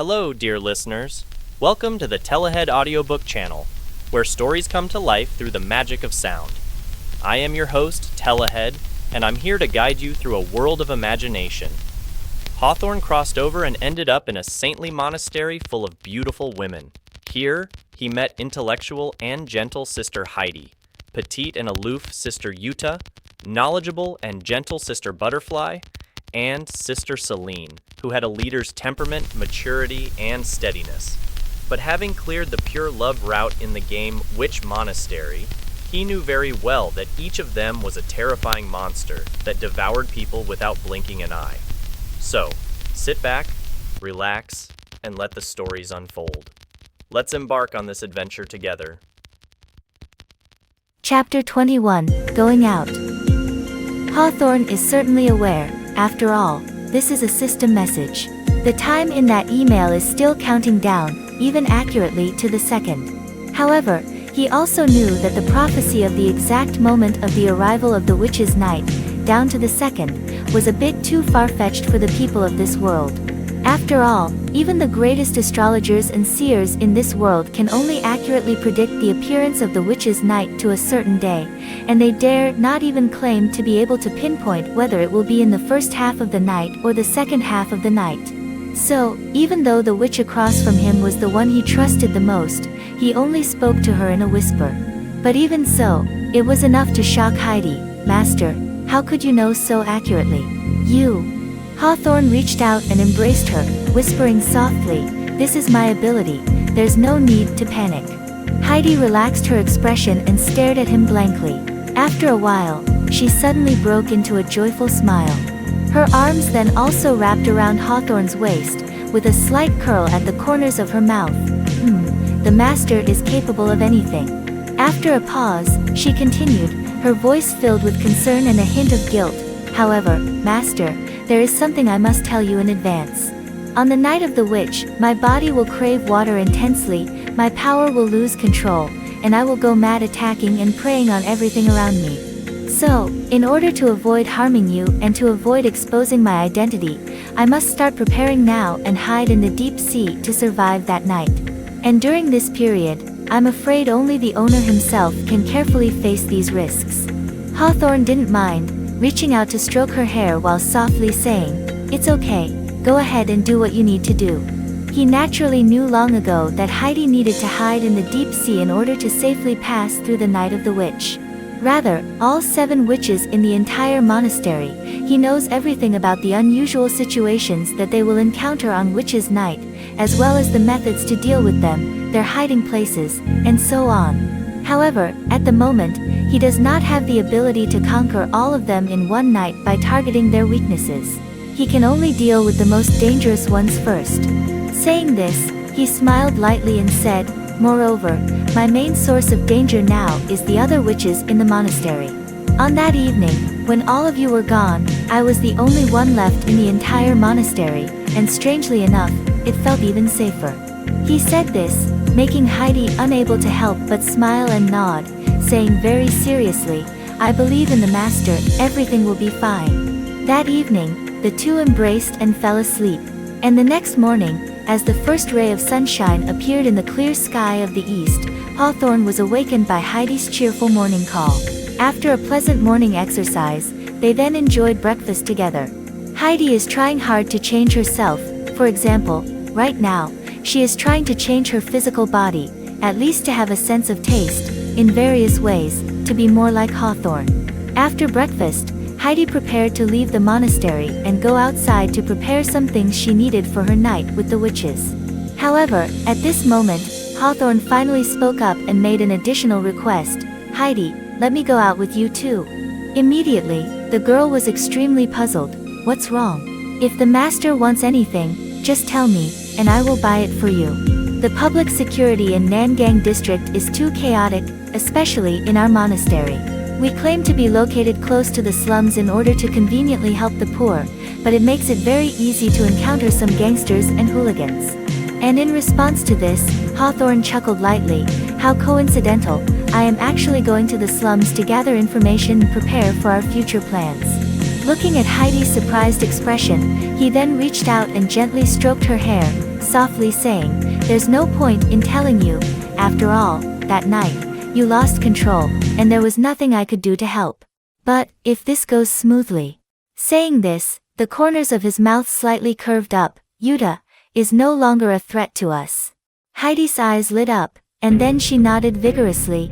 Hello, dear listeners. Welcome to the Telehead Audiobook channel, where stories come to life through the magic of sound. I am your host, Telehead, and I'm here to guide you through a world of imagination. Hawthorne crossed over and ended up in a saintly monastery full of beautiful women. Here, he met intellectual and gentle Sister Heidi, petite and aloof Sister Yuta, knowledgeable and gentle Sister Butterfly, and Sister Celine, who had a leader's temperament, maturity, and steadiness. But having cleared the pure love route in the game Witch Monastery, he knew very well that each of them was a terrifying monster that devoured people without blinking an eye. So, sit back, relax, and let the stories unfold. Let's embark on this adventure together. Chapter 21, Going Out. Hawthorne is certainly aware, after all, this is a system message. The time in that email is still counting down, even accurately to the second. However, he also knew that the prophecy of the exact moment of the arrival of the witch's night, down to the second, was a bit too far-fetched for the people of this world. After all, even the greatest astrologers and seers in this world can only accurately predict the appearance of the witch's night to a certain day, and they dare not even claim to be able to pinpoint whether it will be in the first half of the night or the second half of the night. So, even though the witch across from him was the one he trusted the most, he only spoke to her in a whisper. But even so, it was enough to shock Heidi. "Master, how could you know so accurately? You..." Hawthorne reached out and embraced her, whispering softly, "This is my ability, there's no need to panic." Heidi relaxed her expression and stared at him blankly. After a while, she suddenly broke into a joyful smile. Her arms then also wrapped around Hawthorne's waist, with a slight curl at the corners of her mouth. The master is capable of anything." After a pause, she continued, her voice filled with concern and a hint of guilt. "However, Master, there is something I must tell you in advance. On the night of the witch, my body will crave water intensely, my power will lose control, and I will go mad attacking and preying on everything around me. So, in order to avoid harming you and to avoid exposing my identity, I must start preparing now and hide in the deep sea to survive that night. And during this period, I'm afraid only the owner himself can carefully face these risks." Hawthorne didn't mind, reaching out to stroke her hair while softly saying, "It's okay, go ahead and do what you need to do." He naturally knew long ago that Heidi needed to hide in the deep sea in order to safely pass through the night of the witch. Rather, all 7 witches in the entire monastery, he knows everything about the unusual situations that they will encounter on Witch's Night, as well as the methods to deal with them, their hiding places, and so on. However, at the moment, he does not have the ability to conquer all of them in one night by targeting their weaknesses. He can only deal with the most dangerous ones first. Saying this, he smiled lightly and said, "Moreover, my main source of danger now is the other witches in the monastery. On that evening, when all of you were gone, I was the only one left in the entire monastery, and strangely enough, it felt even safer." He said this, making Heidi unable to help but smile and nod, saying very seriously, "I believe in the master, everything will be fine." That evening, the two embraced and fell asleep. And the next morning, as the first ray of sunshine appeared in the clear sky of the east, Hawthorne was awakened by Heidi's cheerful morning call. After a pleasant morning exercise, they then enjoyed breakfast together. Heidi is trying hard to change herself. For example, right now, she is trying to change her physical body, at least to have a sense of taste, in various ways, to be more like Hawthorne. After breakfast, Heidi prepared to leave the monastery and go outside to prepare some things she needed for her night with the witches. However, at this moment, Hawthorne finally spoke up and made an additional request. "Heidi, let me go out with you too." Immediately, the girl was extremely puzzled. "What's wrong? If the master wants anything, just tell me, and I will buy it for you. The public security in Nangang district is too chaotic, especially in our monastery. We claim to be located close to the slums in order to conveniently help the poor, but it makes it very easy to encounter some gangsters and hooligans." And in response to this, Hawthorne chuckled lightly, "How coincidental, I am actually going to the slums to gather information and prepare for our future plans." Looking at Heidi's surprised expression, he then reached out and gently stroked her hair, softly saying, "There's no point in telling you. After all, that night, you lost control, and there was nothing I could do to help. But, if this goes smoothly." Saying this, the corners of his mouth slightly curved up. "Yuta is no longer a threat to us." Heidi's eyes lit up, and then she nodded vigorously.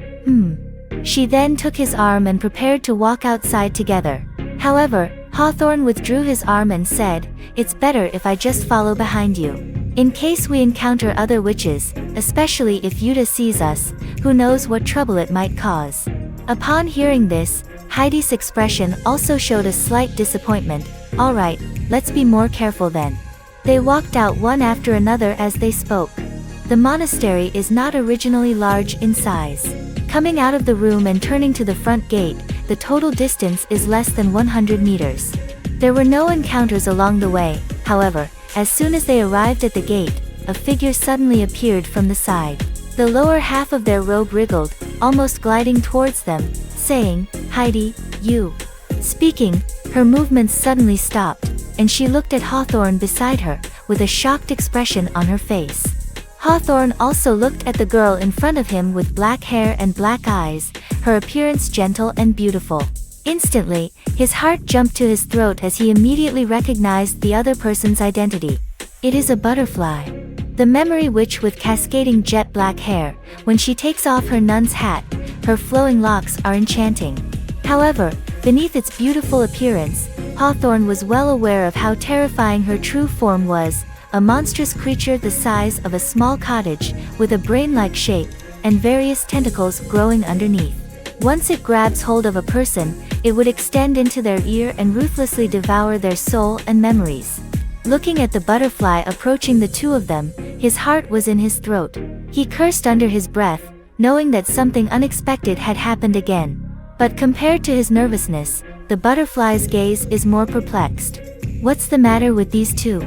She then took his arm and prepared to walk outside together. However, Hawthorne withdrew his arm and said, "It's better if I just follow behind you. In case we encounter other witches, especially if Yuta sees us, who knows what trouble it might cause." Upon hearing this, Heidi's expression also showed a slight disappointment. "All right, let's be more careful then." They walked out one after another as they spoke. The monastery is not originally large in size. Coming out of the room and turning to the front gate, the total distance is less than 100 meters. There were no encounters along the way. However, as soon as they arrived at the gate, a figure suddenly appeared from the side. The lower half of their robe wriggled, almost gliding towards them, saying, "Heidi, you." Speaking, her movements suddenly stopped, and she looked at Hawthorne beside her, with a shocked expression on her face. Hawthorne also looked at the girl in front of him with black hair and black eyes, her appearance gentle and beautiful. Instantly, his heart jumped to his throat as he immediately recognized the other person's identity. It is a butterfly. The memory witch with cascading jet black hair. When she takes off her nun's hat, her flowing locks are enchanting. However, beneath its beautiful appearance, Hawthorne was well aware of how terrifying her true form was, a monstrous creature the size of a small cottage, with a brain-like shape, and various tentacles growing underneath. Once it grabs hold of a person, it would extend into their ear and ruthlessly devour their soul and memories. Looking at the butterfly approaching the two of them, his heart was in his throat. He cursed under his breath, knowing that something unexpected had happened again. But compared to his nervousness, the butterfly's gaze is more perplexed. What's the matter with these two?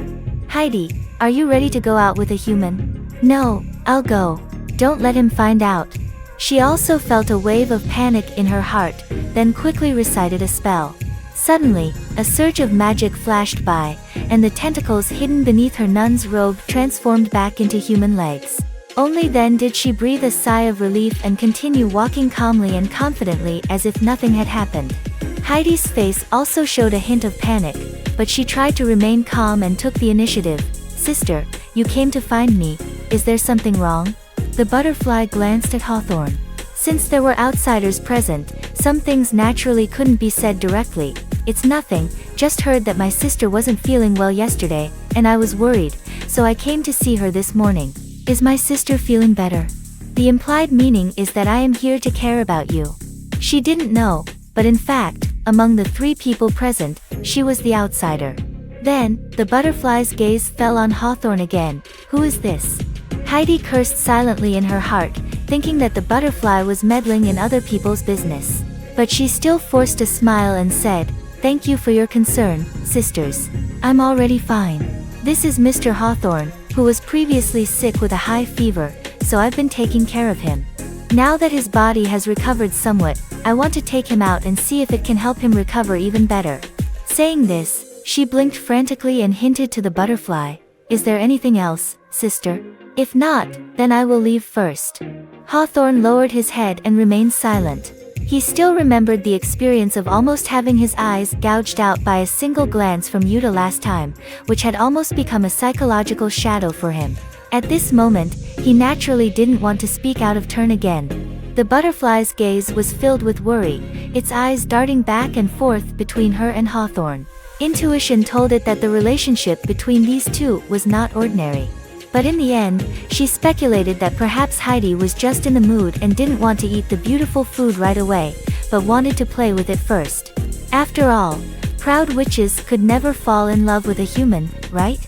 "Heidi, are you ready to go out with a human?" "No, I'll go. Don't let him find out." She also felt a wave of panic in her heart, then quickly recited a spell. Suddenly, a surge of magic flashed by, and the tentacles hidden beneath her nun's robe transformed back into human legs. Only then did she breathe a sigh of relief and continue walking calmly and confidently as if nothing had happened. Heidi's face also showed a hint of panic, but she tried to remain calm and took the initiative. "Sister, you came to find me. Is there something wrong?" The butterfly glanced at Hawthorne. Since there were outsiders present, some things naturally couldn't be said directly. "It's nothing, just heard that my sister wasn't feeling well yesterday, and I was worried, so I came to see her this morning. Is my sister feeling better?" The implied meaning is that I am here to care about you. She didn't know, but in fact, among the three people present, she was the outsider. Then, the butterfly's gaze fell on Hawthorne again. "Who is this?" Heidi cursed silently in her heart, thinking that the butterfly was meddling in other people's business. But she still forced a smile and said, "Thank you for your concern, sisters. I'm already fine. This is Mr. Hawthorne, who was previously sick with a high fever, so I've been taking care of him. Now that his body has recovered somewhat, I want to take him out and see if it can help him recover even better." Saying this, she blinked frantically and hinted to the butterfly, "Is there anything else, sister? If not, then I will leave first." Hawthorne lowered his head and remained silent. He still remembered the experience of almost having his eyes gouged out by a single glance from Yuta last time, which had almost become a psychological shadow for him. At this moment, he naturally didn't want to speak out of turn again. The butterfly's gaze was filled with worry, its eyes darting back and forth between her and Hawthorne. Intuition told it that the relationship between these two was not ordinary. But in the end, she speculated that perhaps Heidi was just in the mood and didn't want to eat the beautiful food right away, but wanted to play with it first. After all, proud witches could never fall in love with a human, right?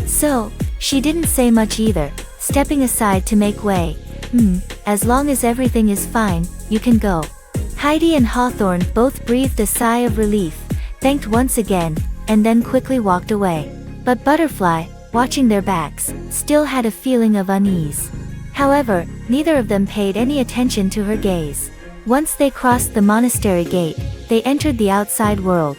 So, she didn't say much either, stepping aside to make way. As long as everything is fine, you can go." Heidi and Hawthorne both breathed a sigh of relief, thanked once again, and then quickly walked away. But Butterfly, watching their backs, still had a feeling of unease. However, neither of them paid any attention to her gaze. Once they crossed the monastery gate, they entered the outside world.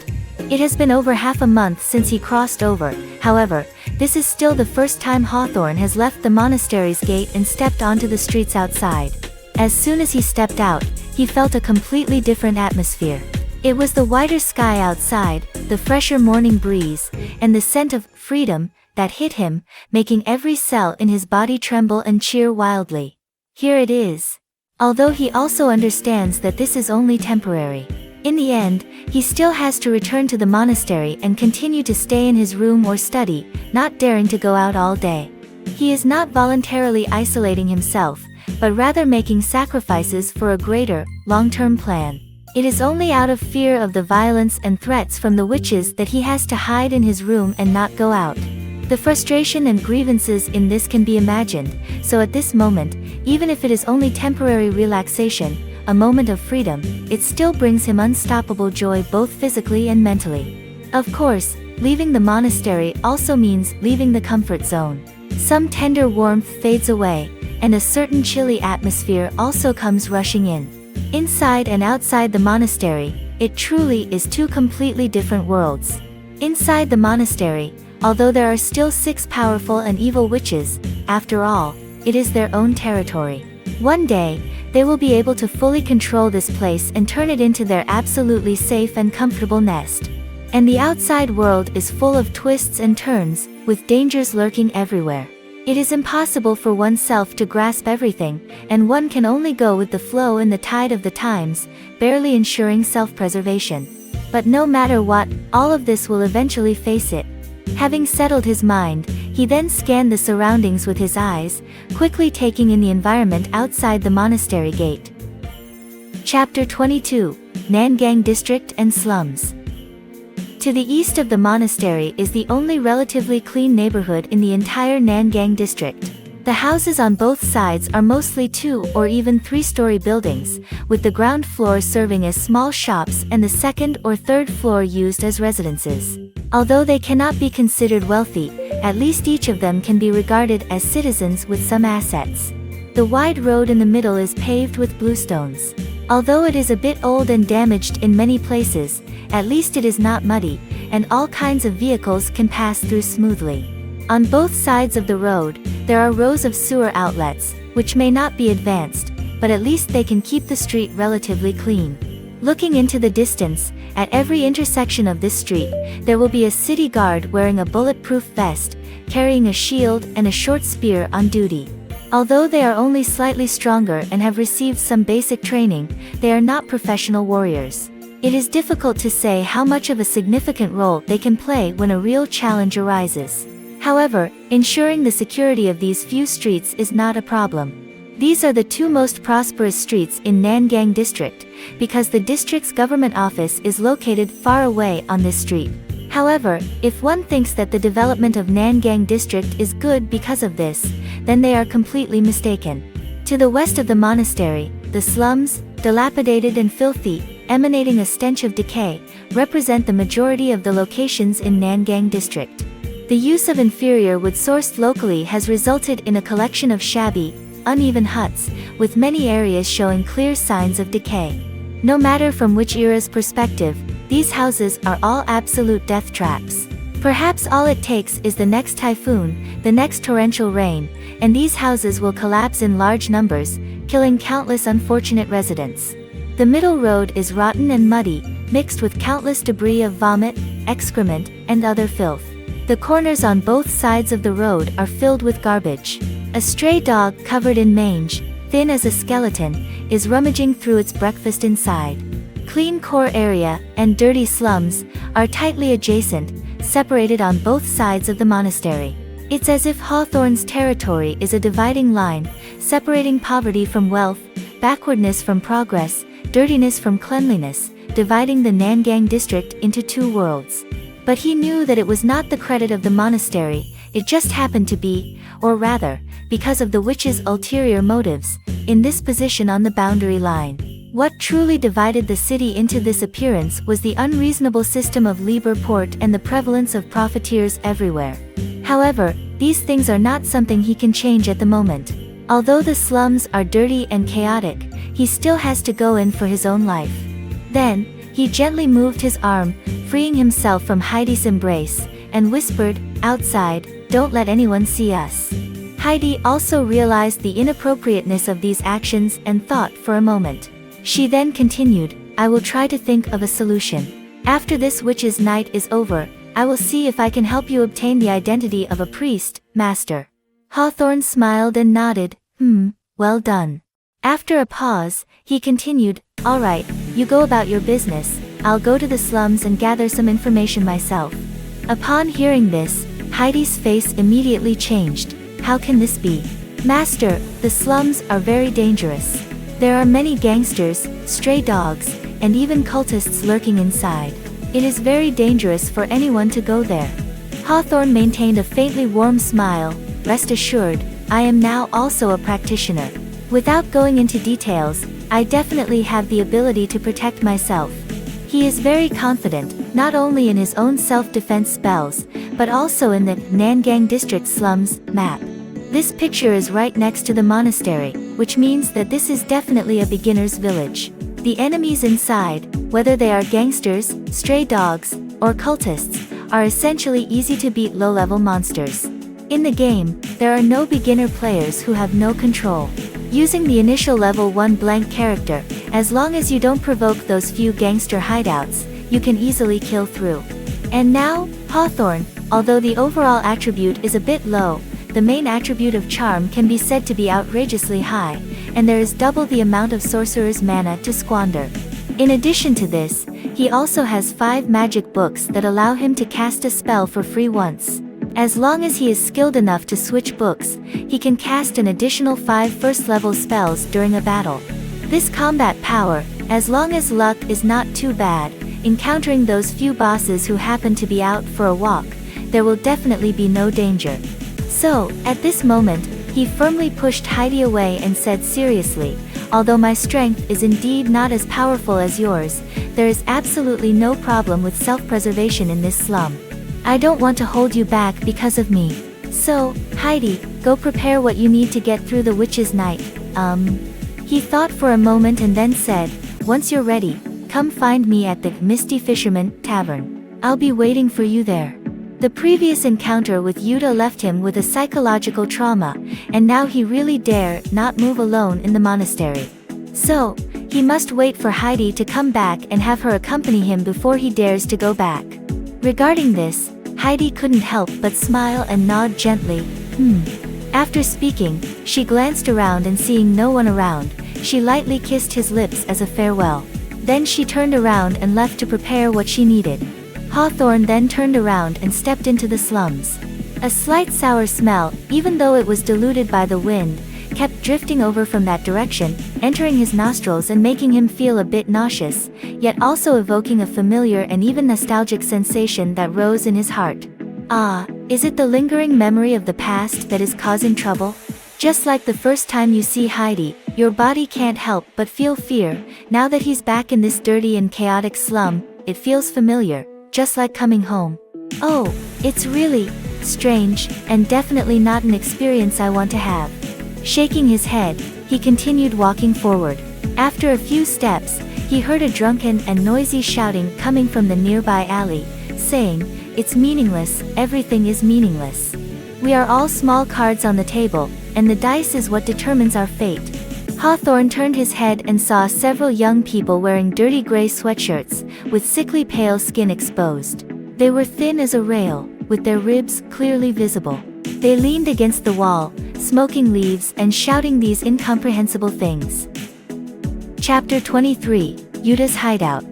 It has been over half a month since he crossed over, however, This is still the first time Hawthorne has left the monastery's gate and stepped onto the streets outside. As soon as he stepped out, he felt a completely different atmosphere. It was the whiter sky outside, the fresher morning breeze, and the scent of freedom that hit him, making every cell in his body tremble and cheer wildly. Here it is. Although he also understands that this is only temporary. In the end, he still has to return to the monastery and continue to stay in his room or study, not daring to go out all day. He is not voluntarily isolating himself, but rather making sacrifices for a greater, long-term plan. It is only out of fear of the violence and threats from the witches that he has to hide in his room and not go out. The frustration and grievances in this can be imagined, so at this moment, even if it is only temporary relaxation, a moment of freedom, it still brings him unstoppable joy both physically and mentally. Of course, leaving the monastery also means leaving the comfort zone. Some tender warmth fades away, and a certain chilly atmosphere also comes rushing in. Inside and outside the monastery, it truly is two completely different worlds. Inside the monastery, although there are still 6 powerful and evil witches, after all, it is their own territory. One day, they will be able to fully control this place and turn it into their absolutely safe and comfortable nest. And the outside world is full of twists and turns, with dangers lurking everywhere. It is impossible for oneself to grasp everything, and one can only go with the flow and the tide of the times, barely ensuring self-preservation. But no matter what, all of this will eventually face it. Having settled his mind, he then scanned the surroundings with his eyes, quickly taking in the environment outside the monastery gate. Chapter 22: Nangang District and Slums. To the east of the monastery is the only relatively clean neighborhood in the entire Nangang district. The houses on both sides are mostly 2 or even 3-story buildings, with the ground floor serving as small shops and the second or third floor used as residences. Although they cannot be considered wealthy, at least each of them can be regarded as citizens with some assets. The wide road in the middle is paved with bluestones. Although it is a bit old and damaged in many places, at least it is not muddy, and all kinds of vehicles can pass through smoothly. On both sides of the road, there are rows of sewer outlets, which may not be advanced, but at least they can keep the street relatively clean. Looking into the distance, at every intersection of this street, there will be a city guard wearing a bulletproof vest, carrying a shield and a short spear on duty. Although they are only slightly stronger and have received some basic training, they are not professional warriors. It is difficult to say how much of a significant role they can play when a real challenge arises. However, ensuring the security of these few streets is not a problem. These are the 2 most prosperous streets in Nangang district, because the district's government office is located far away on this street. However, if one thinks that the development of Nangang district is good because of this, then they are completely mistaken. To the west of the monastery, the slums, dilapidated and filthy, emanating a stench of decay, represent the majority of the locations in Nangang district. The use of inferior wood sourced locally has resulted in a collection of shabby, uneven huts, with many areas showing clear signs of decay. No matter from which era's perspective, these houses are all absolute death traps. Perhaps all it takes is the next typhoon, the next torrential rain, and these houses will collapse in large numbers, killing countless unfortunate residents. The middle road is rotten and muddy, mixed with countless debris of vomit, excrement, and other filth. The corners on both sides of the road are filled with garbage. A stray dog covered in mange, thin as a skeleton, is rummaging through its breakfast inside. Clean core area and dirty slums are tightly adjacent, separated on both sides of the monastery. It's as if Hawthorne's territory is a dividing line, separating poverty from wealth, backwardness from progress, dirtiness from cleanliness, dividing the Nangang district into 2 worlds. But he knew that it was not the credit of the monastery, it just happened to be, or rather, because of the witch's ulterior motives, in this position on the boundary line. What truly divided the city into this appearance was the unreasonable system of liber port and the prevalence of profiteers everywhere. However, these things are not something he can change at the moment. Although the slums are dirty and chaotic, he still has to go in for his own life. Then, he gently moved his arm, freeing himself from Heidi's embrace, and whispered, "Outside, don't let anyone see us." Heidi also realized the inappropriateness of these actions and thought for a moment. She then continued, "I will try to think of a solution. After this witch's night is over, I will see if I can help you obtain the identity of a priest, master." Hawthorne smiled and nodded, well done." After a pause, he continued, "All right, you go about your business, I'll go to the slums and gather some information myself." Upon hearing this, Heidi's face immediately changed. "How can this be? Master, the slums are very dangerous. There are many gangsters, stray dogs, and even cultists lurking inside. It is very dangerous for anyone to go there." Hawthorne maintained a faintly warm smile. "Rest assured, I am now also a practitioner. Without going into details, I definitely have the ability to protect myself." He is very confident, not only in his own self-defense spells, but also in the Nangang District slums map. This picture is right next to the monastery, which means that this is definitely a beginner's village. The enemies inside, whether they are gangsters, stray dogs, or cultists, are essentially easy to beat low-level monsters. In the game, there are no beginner players who have no control. Using the initial level 1 blank character, as long as you don't provoke those few gangster hideouts, you can easily kill through. And now, Hawthorne, although the overall attribute is a bit low, the main attribute of charm can be said to be outrageously high, and there is double the amount of sorcerer's mana to squander. In addition to this, he also has 5 magic books that allow him to cast a spell for free once. As long as he is skilled enough to switch books, he can cast an additional 5 first-level spells during a battle. This combat power, as long as luck is not too bad, encountering those few bosses who happen to be out for a walk, there will definitely be no danger. So, at this moment, he firmly pushed Heidi away and said seriously, "Although my strength is indeed not as powerful as yours, there is absolutely no problem with self-preservation in this slum. I don't want to hold you back because of me. So, Heidi, go prepare what you need to get through the witch's night." He thought for a moment and then said, "Once you're ready, come find me at the Misty Fisherman Tavern. I'll be waiting for you there." The previous encounter with Yuta left him with a psychological trauma, and now he really dare not move alone in the monastery. So, he must wait for Heidi to come back and have her accompany him before he dares to go back. Regarding this, Heidi couldn't help but smile and nod gently. After speaking, she glanced around and seeing no one around, she lightly kissed his lips as a farewell. Then she turned around and left to prepare what she needed. Hawthorne then turned around and stepped into the slums. A slight sour smell, even though it was diluted by the wind, kept drifting over from that direction, entering his nostrils and making him feel a bit nauseous, yet also evoking a familiar and even nostalgic sensation that rose in his heart. Ah, is it the lingering memory of the past that is causing trouble? Just like the first time you see Heidi, your body can't help but feel fear. Now that he's back in this dirty and chaotic slum, it feels familiar, just like coming home. Oh, it's really strange, and definitely not an experience I want to have. Shaking his head, he continued walking forward. After a few steps, he heard a drunken and noisy shouting coming from the nearby alley, saying, "It's meaningless, everything is meaningless. We are all small cards on the table, and the dice is what determines our fate." Hawthorne turned his head and saw several young people wearing dirty gray sweatshirts, with sickly pale skin exposed. They were thin as a rail, with their ribs clearly visible. They leaned against the wall, smoking leaves and shouting these incomprehensible things. Chapter 23, Yuta's Hideout.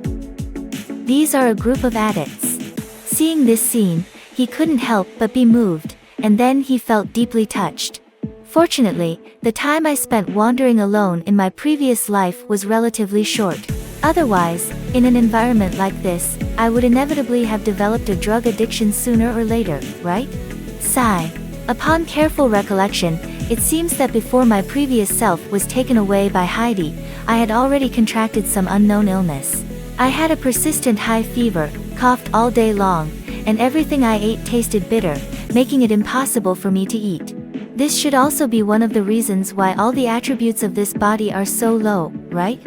These are a group of addicts. Seeing this scene, he couldn't help but be moved, and then he felt deeply touched. Fortunately, the time I spent wandering alone in my previous life was relatively short. Otherwise, in an environment like this, I would inevitably have developed a drug addiction sooner or later, right? Sigh. Upon careful recollection, it seems that before my previous self was taken away by Heidi, I had already contracted some unknown illness. I had a persistent high fever, coughed all day long, and everything I ate tasted bitter, making it impossible for me to eat. This should also be one of the reasons why all the attributes of this body are so low, right?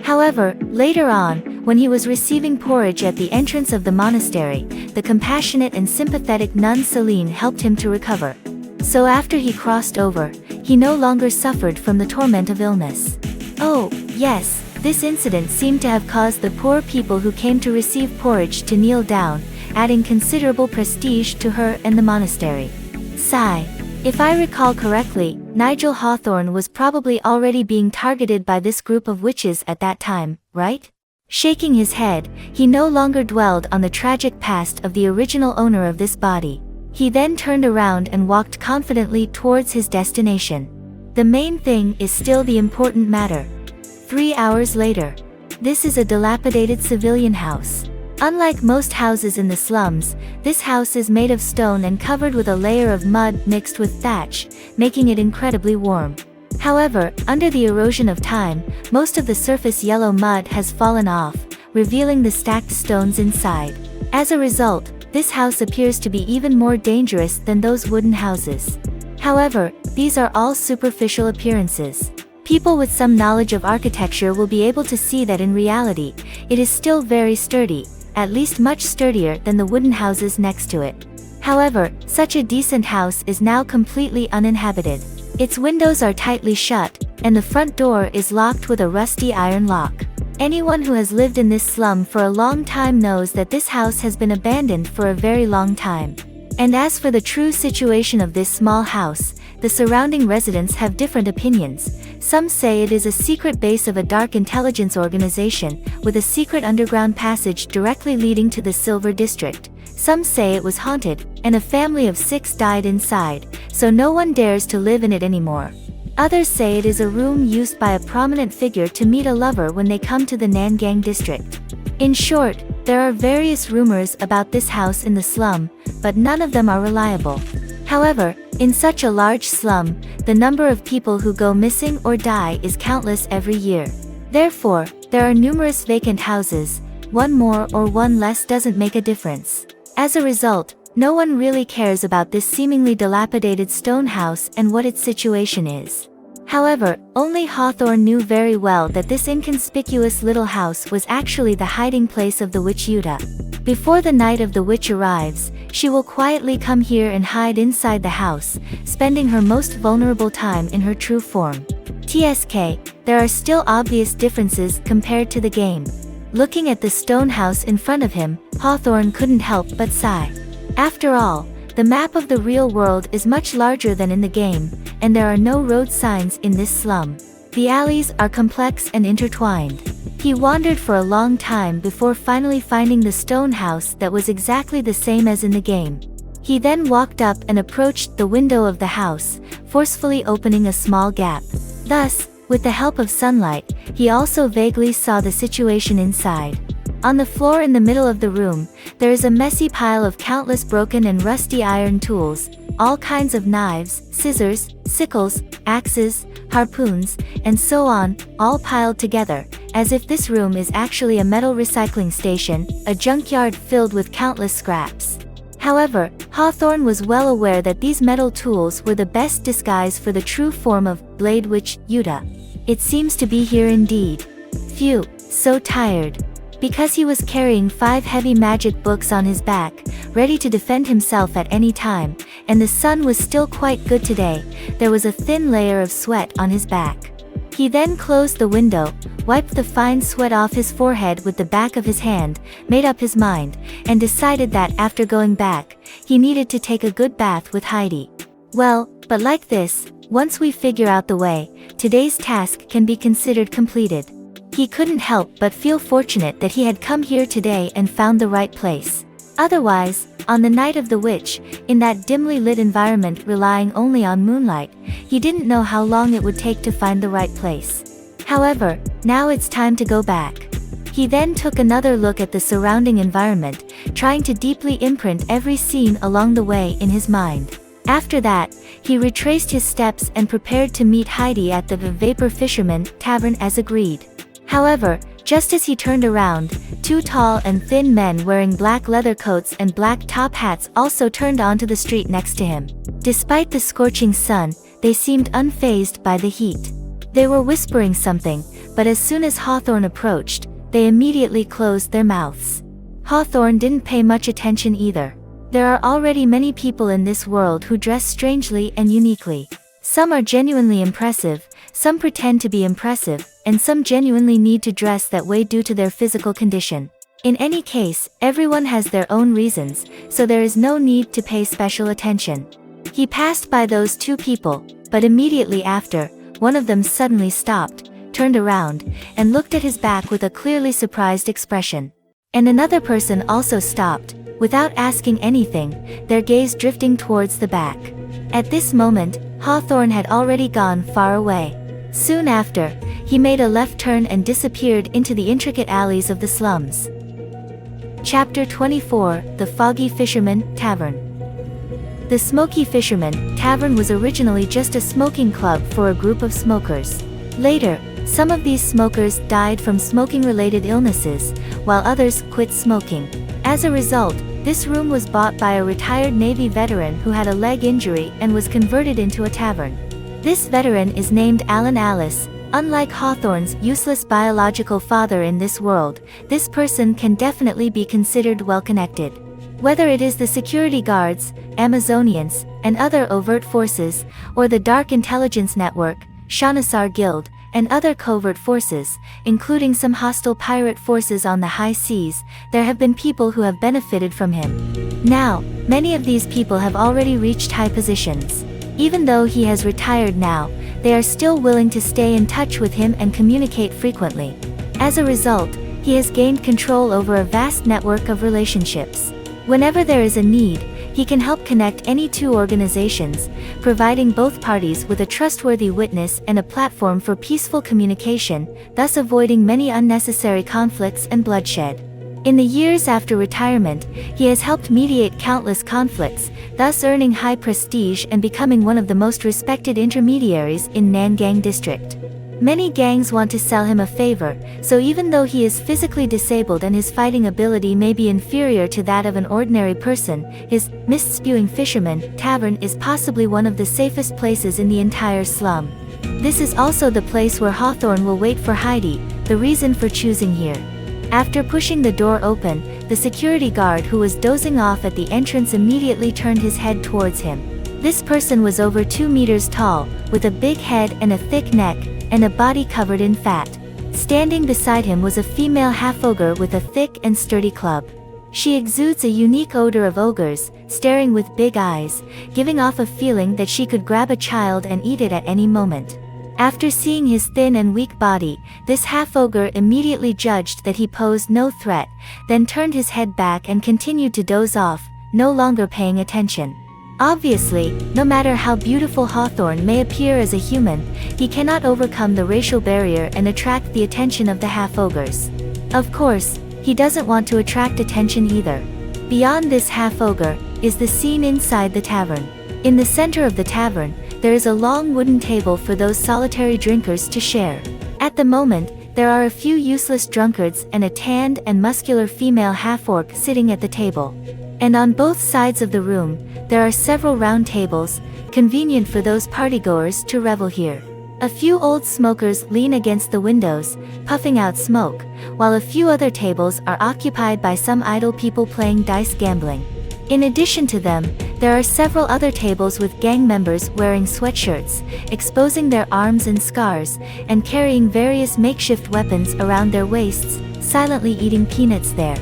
However, later on, when he was receiving porridge at the entrance of the monastery, the compassionate and sympathetic nun Celine helped him to recover. So after he crossed over, he no longer suffered from the torment of illness. Oh, yes, this incident seemed to have caused the poor people who came to receive porridge to kneel down, adding considerable prestige to her and the monastery. Sigh. If I recall correctly, Nigel Hawthorne was probably already being targeted by this group of witches at that time, right? Shaking his head, he no longer dwelled on the tragic past of the original owner of this body. He then turned around and walked confidently towards his destination. The main thing is still the important matter. 3 hours later. This is a dilapidated civilian house. Unlike most houses in the slums, this house is made of stone and covered with a layer of mud mixed with thatch, making it incredibly warm. However, under the erosion of time, most of the surface yellow mud has fallen off, revealing the stacked stones inside. As a result, this house appears to be even more dangerous than those wooden houses. However, these are all superficial appearances. People with some knowledge of architecture will be able to see that in reality, it is still very sturdy, at least much sturdier than the wooden houses next to it. However, such a decent house is now completely uninhabited. Its windows are tightly shut, and the front door is locked with a rusty iron lock. Anyone who has lived in this slum for a long time knows that this house has been abandoned for a very long time. And as for the true situation of this small house, the surrounding residents have different opinions. Some say it is a secret base of a dark intelligence organization, with a secret underground passage directly leading to the Silver District. Some say it was haunted, and a family of 6 died inside, so no one dares to live in it anymore. Others say it is a room used by a prominent figure to meet a lover when they come to the Nangang district. In short, there are various rumors about this house in the slum, but none of them are reliable. However, in such a large slum, the number of people who go missing or die is countless every year. Therefore, there are numerous vacant houses. One more or one less doesn't make a difference. As a result, no one really cares about this seemingly dilapidated stone house and what its situation is. However, only Hawthorne knew very well that this inconspicuous little house was actually the hiding place of the witch Yuta. Before the night of the witch arrives, she will quietly come here and hide inside the house, spending her most vulnerable time in her true form. TSK, there are still obvious differences compared to the game. Looking at the stone house in front of him, Hawthorne couldn't help but sigh. After all, the map of the real world is much larger than in the game, and there are no road signs in this slum. The alleys are complex and intertwined. He wandered for a long time before finally finding the stone house that was exactly the same as in the game. He then walked up and approached the window of the house, forcefully opening a small gap. Thus, with the help of sunlight, he also vaguely saw the situation inside. On the floor in the middle of the room, there is a messy pile of countless broken and rusty iron tools, all kinds of knives, scissors, sickles, axes, harpoons, and so on, all piled together, as if this room is actually a metal recycling station, a junkyard filled with countless scraps. However, Hawthorne was well aware that these metal tools were the best disguise for the true form of Blade Witch Yuta. It seems to be here indeed. Phew, so tired. Because he was carrying 5 heavy magic books on his back, ready to defend himself at any time, and the sun was still quite good today, there was a thin layer of sweat on his back. He then closed the window, wiped the fine sweat off his forehead with the back of his hand, made up his mind, and decided that after going back, he needed to take a good bath with Heidi. Well, but like this, once we figure out the way, today's task can be considered completed. He couldn't help but feel fortunate that he had come here today and found the right place. Otherwise, on the night of the witch, in that dimly lit environment relying only on moonlight, he didn't know how long it would take to find the right place. However, now it's time to go back. He then took another look at the surrounding environment, trying to deeply imprint every scene along the way in his mind. After that, he retraced his steps and prepared to meet Heidi at the Vapor Fisherman Tavern as agreed. However, just as he turned around, 2 tall and thin men wearing black leather coats and black top hats also turned onto the street next to him. Despite the scorching sun, they seemed unfazed by the heat. They were whispering something, but as soon as Hawthorne approached, they immediately closed their mouths. Hawthorne didn't pay much attention either. There are already many people in this world who dress strangely and uniquely. Some are genuinely impressive, some pretend to be impressive, and some genuinely need to dress that way due to their physical condition. In any case, everyone has their own reasons, so there is no need to pay special attention. He passed by those two people, but immediately after, one of them suddenly stopped, turned around, and looked at his back with a clearly surprised expression. And another person also stopped, without asking anything, their gaze drifting towards the back. At this moment, Hawthorne had already gone far away. Soon after, he made a left turn and disappeared into the intricate alleys of the slums. Chapter 24, The Foggy Fisherman Tavern. The Smoky Fisherman Tavern was originally just a smoking club for a group of smokers. Later, some of these smokers died from smoking-related illnesses, while others quit smoking. As a result, this room was bought by a retired Navy veteran who had a leg injury and was converted into a tavern. This veteran is named Alan Alice. Unlike Hawthorne's useless biological father in this world, this person can definitely be considered well-connected. Whether it is the security guards, Amazonians, and other overt forces, or the Dark Intelligence Network, Shanasar Guild, and other covert forces, including some hostile pirate forces on the high seas, there have been people who have benefited from him. Now, many of these people have already reached high positions. Even though he has retired now, they are still willing to stay in touch with him and communicate frequently. As a result, he has gained control over a vast network of relationships. Whenever there is a need, he can help connect any two organizations, providing both parties with a trustworthy witness and a platform for peaceful communication, thus avoiding many unnecessary conflicts and bloodshed. In the years after retirement, he has helped mediate countless conflicts, thus earning high prestige and becoming one of the most respected intermediaries in Nangang District. Many gangs want to sell him a favor, so even though he is physically disabled and his fighting ability may be inferior to that of an ordinary person, his mist-spewing fisherman tavern is possibly one of the safest places in the entire slum. This is also the place where Hawthorne will wait for Heidi, the reason for choosing here. After pushing the door open, the security guard who was dozing off at the entrance immediately turned his head towards him. This person was over 2 meters tall, with a big head and a thick neck, and a body covered in fat. Standing beside him was a female half-ogre with a thick and sturdy club. She exudes a unique odor of ogres, staring with big eyes, giving off a feeling that she could grab a child and eat it at any moment. After seeing his thin and weak body, this half-ogre immediately judged that he posed no threat, then turned his head back and continued to doze off, no longer paying attention. Obviously, no matter how beautiful Hawthorne may appear as a human, he cannot overcome the racial barrier and attract the attention of the half-ogres. Of course, he doesn't want to attract attention either. Beyond this half-ogre, is the scene inside the tavern. In the center of the tavern, there is a long wooden table for those solitary drinkers to share. At the moment, there are a few useless drunkards and a tanned and muscular female half-orc sitting at the table. And on both sides of the room, there are several round tables, convenient for those partygoers to revel here. A few old smokers lean against the windows, puffing out smoke, while a few other tables are occupied by some idle people playing dice gambling. In addition to them, there are several other tables with gang members wearing sweatshirts, exposing their arms and scars, and carrying various makeshift weapons around their waists, silently eating peanuts there.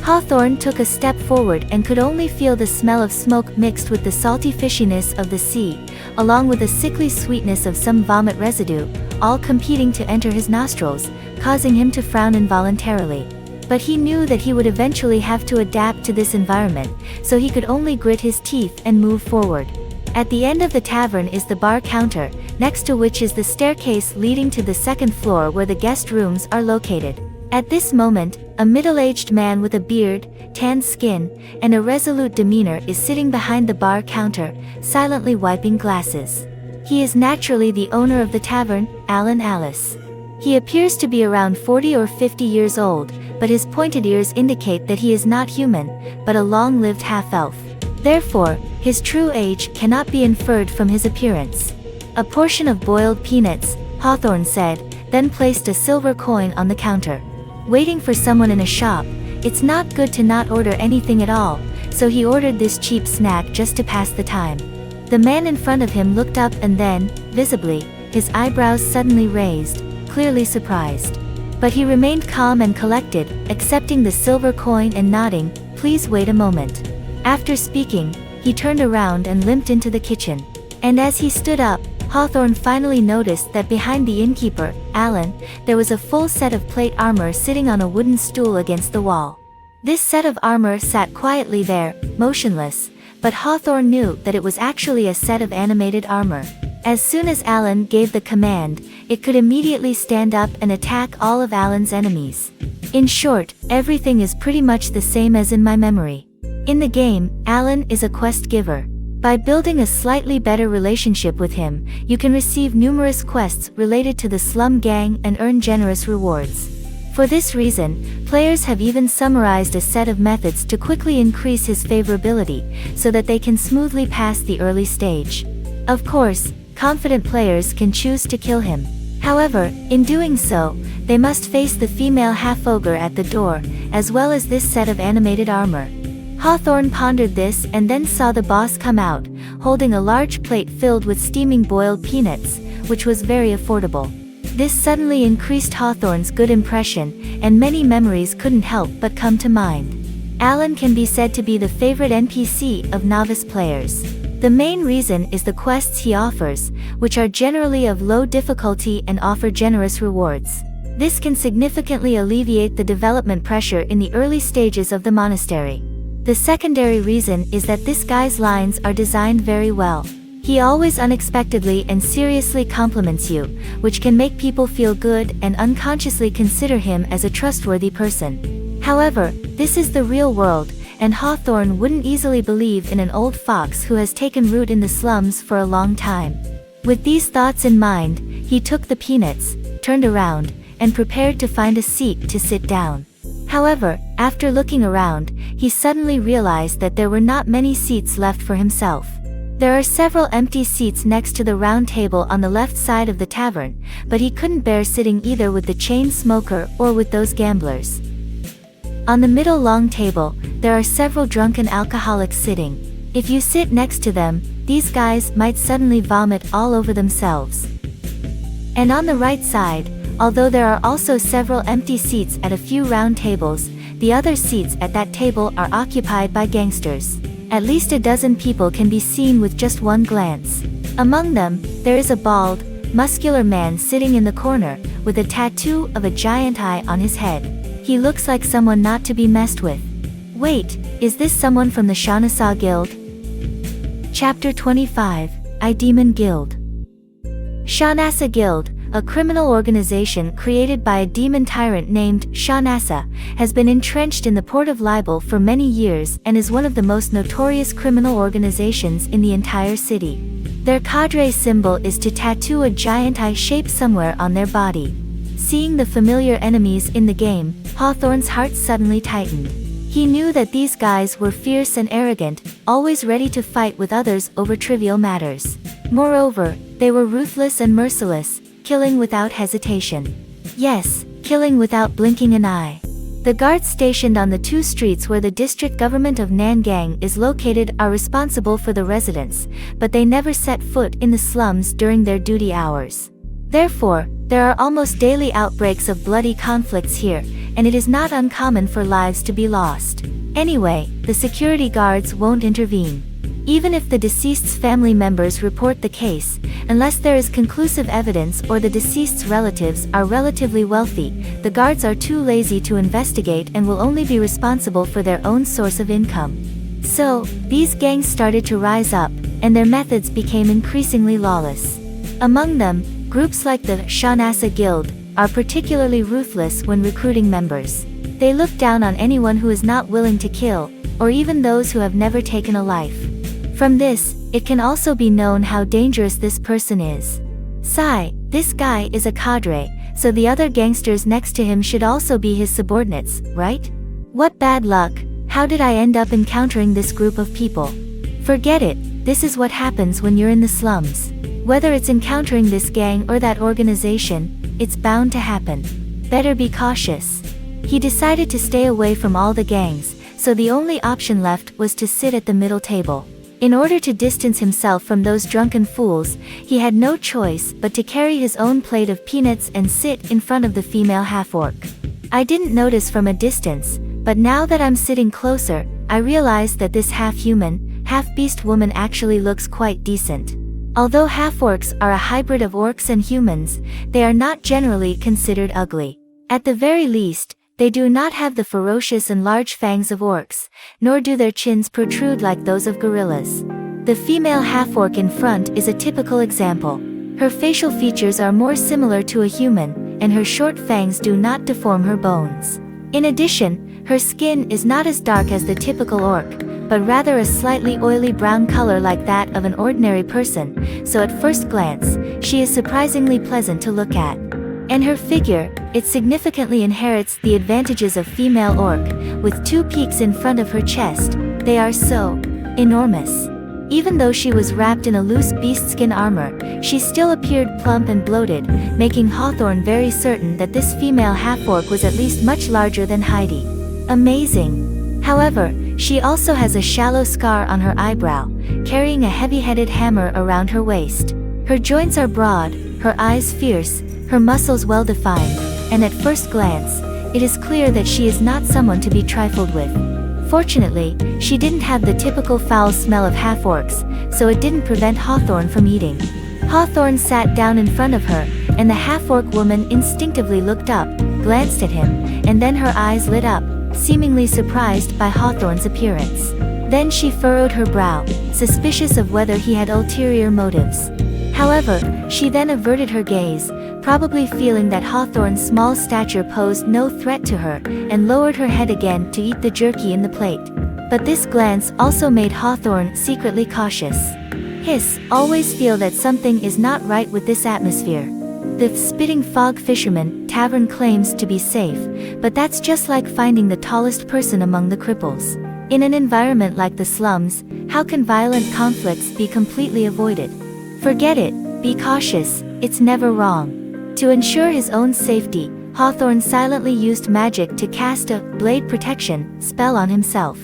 Hawthorne took a step forward and could only feel the smell of smoke mixed with the salty fishiness of the sea, along with the sickly sweetness of some vomit residue, all competing to enter his nostrils, causing him to frown involuntarily. But he knew that he would eventually have to adapt to this environment, so he could only grit his teeth and move forward. At the end of the tavern is the bar counter, next to which is the staircase leading to the second floor where the guest rooms are located. At this moment, a middle-aged man with a beard, tanned skin, and a resolute demeanor is sitting behind the bar counter, silently wiping glasses. He is naturally the owner of the tavern, Alan Alice. He appears to be around 40 or 50 years old, but his pointed ears indicate that he is not human, but a long-lived half-elf. Therefore, his true age cannot be inferred from his appearance. A portion of boiled peanuts, Hawthorne said, then placed a silver coin on the counter. waiting for someone in a shop. It's not good to not order anything at all, so he ordered this cheap snack just to pass the time. The man in front of him looked up and then, visibly, his eyebrows suddenly raised, clearly surprised. But he remained calm and collected, accepting the silver coin and nodding, "Please wait a moment." After speaking, he turned around and limped into the kitchen. And as he stood up, Hawthorne finally noticed that behind the innkeeper, Alan, there was a full set of plate armor sitting on a wooden stool against the wall. This set of armor sat quietly there, motionless, but Hawthorne knew that it was actually a set of animated armor. As soon as Alan gave the command, it could immediately stand up and attack all of Alan's enemies. In short, everything is pretty much the same as in my memory. In the game, Alan is a quest giver. By building a slightly better relationship with him, you can receive numerous quests related to the slum gang and earn generous rewards. For this reason, players have even summarized a set of methods to quickly increase his favorability, so that they can smoothly pass the early stage. Of course, confident players can choose to kill him. However, in doing so, they must face the female half-ogre at the door, as well as this set of animated armor. Hawthorne pondered this and then saw the boss come out, holding a large plate filled with steaming boiled peanuts, which was very affordable. This suddenly increased Hawthorne's good impression, and many memories couldn't help but come to mind. Alan can be said to be the favorite NPC of novice players. The main reason is the quests he offers, which are generally of low difficulty and offer generous rewards. This can significantly alleviate the development pressure in the early stages of the monastery. The secondary reason is that this guy's lines are designed very well. He always unexpectedly and seriously compliments you, which can make people feel good and unconsciously consider him as a trustworthy person. However, this is the real world, and Hawthorne wouldn't easily believe in an old fox who has taken root in the slums for a long time. With these thoughts in mind, he took the peanuts, turned around, and prepared to find a seat to sit down. However, after looking around, he suddenly realized that there were not many seats left for himself. There are several empty seats next to the round table on the left side of the tavern, but he couldn't bear sitting either with the chain smoker or with those gamblers. On the middle long table, there are several drunken alcoholics sitting. If you sit next to them, these guys might suddenly vomit all over themselves. And on the right side, although there are also several empty seats at a few round tables, the other seats at that table are occupied by gangsters. At least a dozen people can be seen with just one glance. Among them, there is a bald, muscular man sitting in the corner, with a tattoo of a giant eye on his head. He looks like someone not to be messed with. Wait, is this someone from the Shahnasa Guild? Chapter 25, I Demon Guild. Shahnasa Guild, a criminal organization created by a demon tyrant named Shahnasa, has been entrenched in the port of Libel for many years and is one of the most notorious criminal organizations in the entire city. Their cadre symbol is to tattoo a giant eye shape somewhere on their body. Seeing the familiar enemies in the game, Hawthorne's heart suddenly tightened. He knew that these guys were fierce and arrogant, always ready to fight with others over trivial matters. Moreover, they were ruthless and merciless, killing without hesitation. Yes, killing without blinking an eye. The guards stationed on the two streets where the district government of Nangang is located are responsible for the residents, but they never set foot in the slums during their duty hours. Therefore, there are almost daily outbreaks of bloody conflicts here, and it is not uncommon for lives to be lost. Anyway, the security guards won't intervene. Even if the deceased's family members report the case, unless there is conclusive evidence or the deceased's relatives are relatively wealthy, the guards are too lazy to investigate and will only be responsible for their own source of income. So, these gangs started to rise up, and their methods became increasingly lawless. Among them, groups like the Shahnasa Guild are particularly ruthless when recruiting members. They look down on anyone who is not willing to kill, or even those who have never taken a life. From this, it can also be known how dangerous this person is. Sigh, this guy is a cadre, so the other gangsters next to him should also be his subordinates, right? What bad luck, how did I end up encountering this group of people? Forget it, this is what happens when you're in the slums. Whether it's encountering this gang or that organization, it's bound to happen. Better be cautious. He decided to stay away from all the gangs, so the only option left was to sit at the middle table. In order to distance himself from those drunken fools, he had no choice but to carry his own plate of peanuts and sit in front of the female half-orc. I didn't notice from a distance, but now that I'm sitting closer, I realize that this half-human, half-beast woman actually looks quite decent. Although half-orcs are a hybrid of orcs and humans, they are not generally considered ugly. At the very least, they do not have the ferocious and large fangs of orcs, nor do their chins protrude like those of gorillas. The female half-orc in front is a typical example. Her facial features are more similar to a human, and her short fangs do not deform her bones. In addition, her skin is not as dark as the typical orc, but rather a slightly oily brown color like that of an ordinary person, so at first glance, she is surprisingly pleasant to look at. And her figure, it significantly inherits the advantages of female orc, with two peaks in front of her chest. They are so enormous. Even though she was wrapped in a loose beastskin armor, she still appeared plump and bloated, making Hawthorne very certain that this female half-orc was at least much larger than Heidi. Amazing. However, she also has a shallow scar on her eyebrow, carrying a heavy-headed hammer around her waist. Her joints are broad, her eyes fierce, her muscles well-defined, and at first glance, it is clear that she is not someone to be trifled with. Fortunately, she didn't have the typical foul smell of half-orcs, so it didn't prevent Hawthorne from eating. Hawthorne sat down in front of her, and the half-orc woman instinctively looked up, glanced at him, and then her eyes lit up, seemingly surprised by Hawthorne's appearance. Then she furrowed her brow, suspicious of whether he had ulterior motives. However, she then averted her gaze, probably feeling that Hawthorne's small stature posed no threat to her, and lowered her head again to eat the jerky in the plate. But this glance also made Hawthorne secretly cautious. Hiss, always feel that something is not right with this atmosphere. The spitting fog fisherman tavern claims to be safe, but that's just like finding the tallest person among the cripples. In an environment like the slums, how can violent conflicts be completely avoided? Forget it, be cautious, it's never wrong. To ensure his own safety, Hawthorne silently used magic to cast a blade protection spell on himself.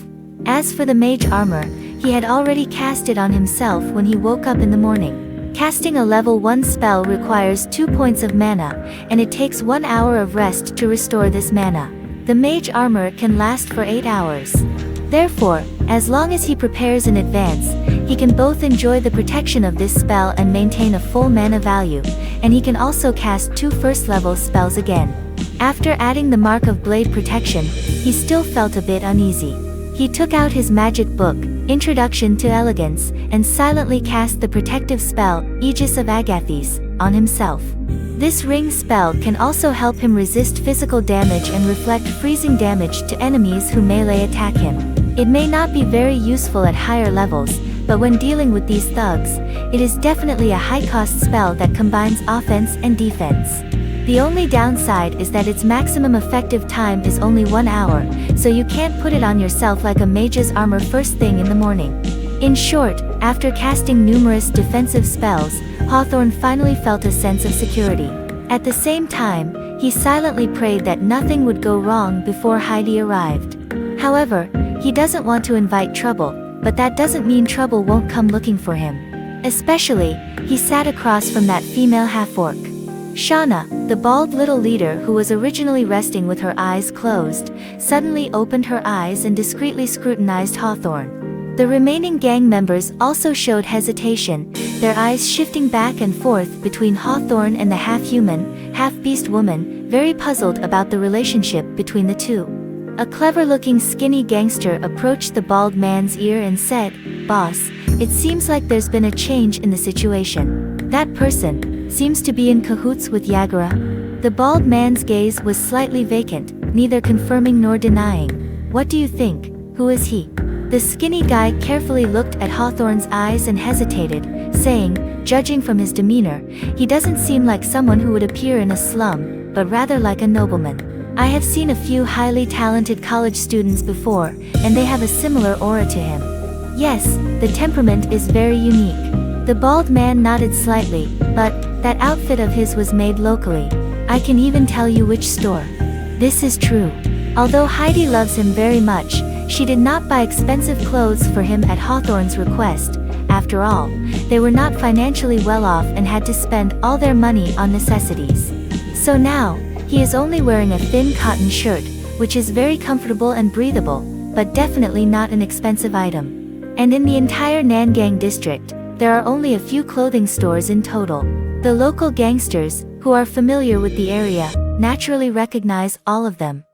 As for the mage armor, he had already cast it on himself when he woke up in the morning. Casting a level 1 spell requires 2 points of mana, and it takes 1 hour of rest to restore this mana. The mage armor can last for 8 hours. Therefore, as long as he prepares in advance, he can both enjoy the protection of this spell and maintain a full mana value, and he can also cast 2 first-level spells again. After adding the mark of blade protection, he still felt a bit uneasy. He took out his magic book, Introduction to Elegance, and silently cast the protective spell, Aegis of Agathes, on himself. This ring spell can also help him resist physical damage and reflect freezing damage to enemies who melee attack him. It may not be very useful at higher levels, but when dealing with these thugs, it is definitely a high-cost spell that combines offense and defense. The only downside is that its maximum effective time is only 1 hour, so you can't put it on yourself like a mage's armor first thing in the morning. In short, after casting numerous defensive spells, Hawthorne finally felt a sense of security. At the same time, he silently prayed that nothing would go wrong before Heidi arrived. However, he doesn't want to invite trouble, but that doesn't mean trouble won't come looking for him. Especially, he sat across from that female half-orc. Shauna, the bald little leader who was originally resting with her eyes closed, suddenly opened her eyes and discreetly scrutinized Hawthorne. The remaining gang members also showed hesitation, their eyes shifting back and forth between Hawthorne and the half-human, half-beast woman, very puzzled about the relationship between the two. A clever-looking skinny gangster approached the bald man's ear and said, "Boss, it seems like there's been a change in the situation. That person seems to be in cahoots with Yagura." The bald man's gaze was slightly vacant, neither confirming nor denying. "What do you think? Who is he?" The skinny guy carefully looked at Hawthorne's eyes and hesitated, saying, "Judging from his demeanor, he doesn't seem like someone who would appear in a slum, but rather like a nobleman. I have seen a few highly talented college students before, and they have a similar aura to him. Yes, the temperament is very unique." The bald man nodded slightly, "But that outfit of his was made locally. I can even tell you which store. This is true. Although Heidi loves him very much, she did not buy expensive clothes for him at Hawthorne's request. After all, they were not financially well off and had to spend all their money on necessities. So now, he is only wearing a thin cotton shirt, which is very comfortable and breathable, but definitely not an expensive item. And in the entire Nangang district, there are only a few clothing stores in total. The local gangsters, who are familiar with the area, naturally recognize all of them.